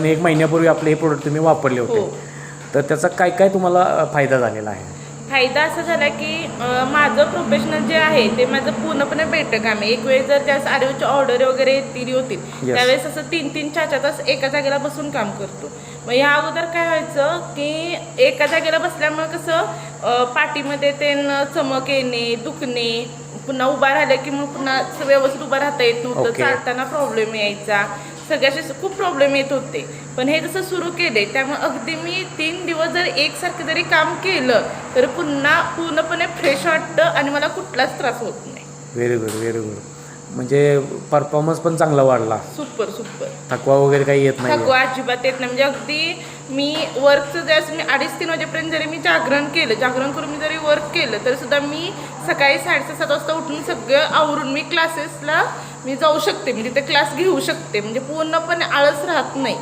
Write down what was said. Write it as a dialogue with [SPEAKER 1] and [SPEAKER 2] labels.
[SPEAKER 1] 1 महिन्यापूर्वी आपले हे प्रोडक्ट तुम्ही वापरले होते.
[SPEAKER 2] हो.
[SPEAKER 1] तर त्याचा काय काय तुम्हाला फायदा झालेला आहे?
[SPEAKER 2] फायदा असा झाला की माझं प्रोफेशनल जे आहे ते माझं पूर्णपणे बेटर काम आहे. एक वेळ जर जास्त आरओची ऑर्डर वगैरे येतील होतील त्यावेळेस असं 3-3, 4-4 तास एका जागेला बसून काम करतो. मग ह्या अगोदर काय व्हायचं की एका जागेला बसल्यामुळे कसं पाठीमध्ये ते चमक येणे, दुखणे, पुन्हा उभा राहिलं की मग पुन्हा व्यवस्थित उभा राहता येत नव्हतं, चालताना प्रॉब्लेम यायचा, सगळ्याचे खूप प्रॉब्लेम येत होते. पण हे जसं सुरू केले त्यामुळे अगदी मी 3 दिवस जर एकसारखं जरी काम केलं तर पुन्हा पूर्णपणे फ्रेश वाटतं आणि मला कुठलाच त्रास होत नाही.
[SPEAKER 1] Very good, very good. म्हणजे परफॉर्मन्स पण चांगला वाढला.
[SPEAKER 2] Super super.
[SPEAKER 1] थकवा वगैरे काही येत नाही?
[SPEAKER 2] थकवा अजिबात येत नाही. म्हणजे अगदी मी वर्कचं जसं मी 2:30-3 वाजेपर्यंत जरी मी जागरण करून मी जरी वर्क केलं तर सुद्धा मी सकाळी 6:30-7 वाजता उठून सगळं आवरून मी क्लासेसला जाऊ शकते. मी तिथे क्लास घेऊ शकते. म्हणजे पूर्णपणे आळस राहत नाही.